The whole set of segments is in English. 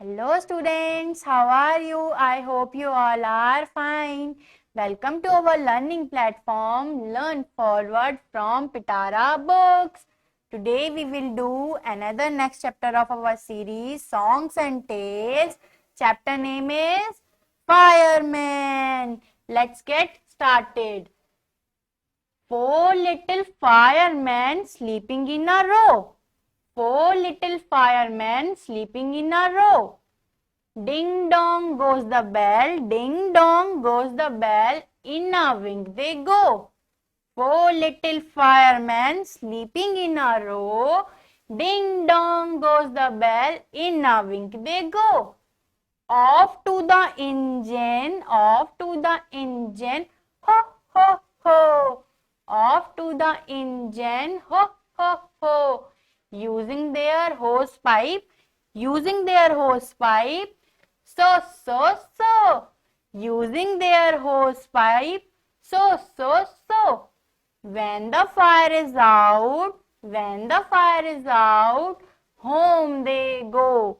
Hello students, how are you? I hope you all are fine. Welcome to our learning platform Learn Forward from Pitara Books. Today we will do another next chapter of our series Songs and Tales. Chapter name is Fireman. Let's get started. Four little firemen sleeping in a row. Four little firemen sleeping in a row. Ding dong goes the bell, ding dong goes the bell, in a wink they go. Four little firemen sleeping in a row, ding dong goes the bell, in a wink they go. Off to the engine, ho ho ho. Off to the engine, ho ho ho. Using their hose pipe, using their hose pipe, so. Using their hose pipe, so. When the fire is out, home they go.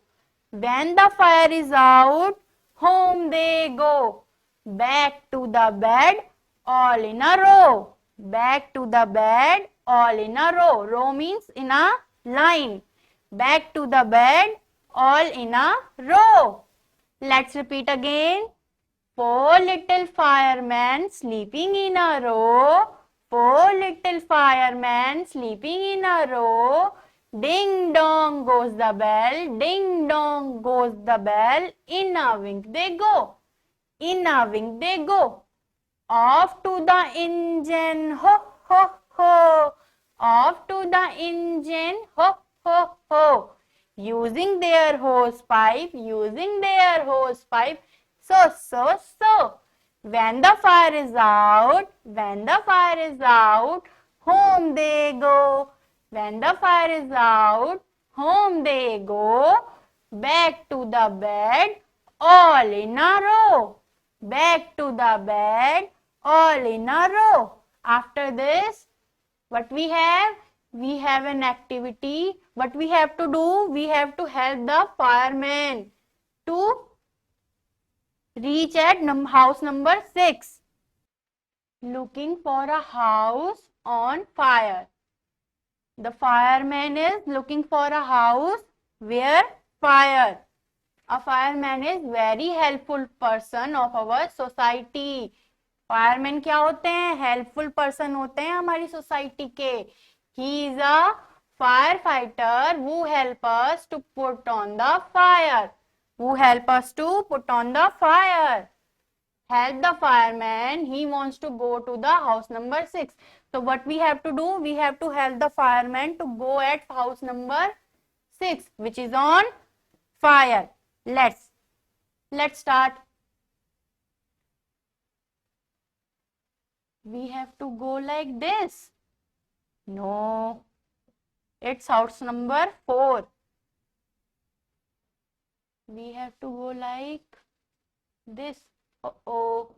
When the fire is out, home they go. Back to the bed, all in a row. Back to the bed, all in a row. Row means in a line. Back to the bed, all in a row. Let's repeat again. Four little firemen sleeping in a row. Four little firemen sleeping in a row. Ding dong goes the bell, ding dong goes the bell, in a wink they go, in a wink they go. Off to the engine, ho ho ho, off to the engine, ho ho ho. Using their hose pipe, so. When the fire is out, home they go. When the fire is out, home they go. Back to the bed, all in a row. Back to the bed, all in a row. After this, what we have? We have an activity. What we have to do? We have to help the fireman to reach at house number 6. Looking for a house on fire. The fireman is looking for a house where fire. A fireman is very helpful person of our society. Fireman क्या होते हैं? Helpful person होते हैं हमारी society के. He is a firefighter who help us to put on the fire. Help the fireman. He wants to go to the house number 6. So what we have to do? We have to help the fireman to go at house number 6, which is on fire. Let's start. We have to go like this. No, it's house number 4. We have to go like this. Uh-oh.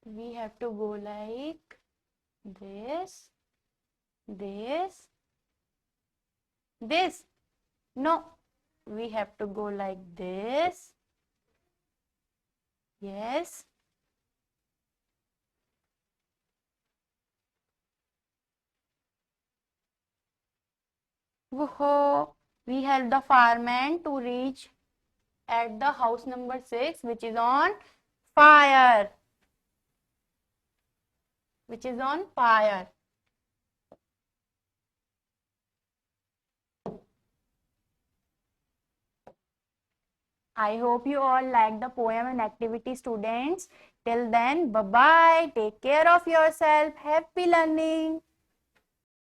We have to go like this. No, we have to go like this. Yes. Whoa. We help the fireman to reach at the house number 6, which is on fire. I hope you all like the poem and activity, students. Till then, bye-bye. Take care of yourself. Happy learning.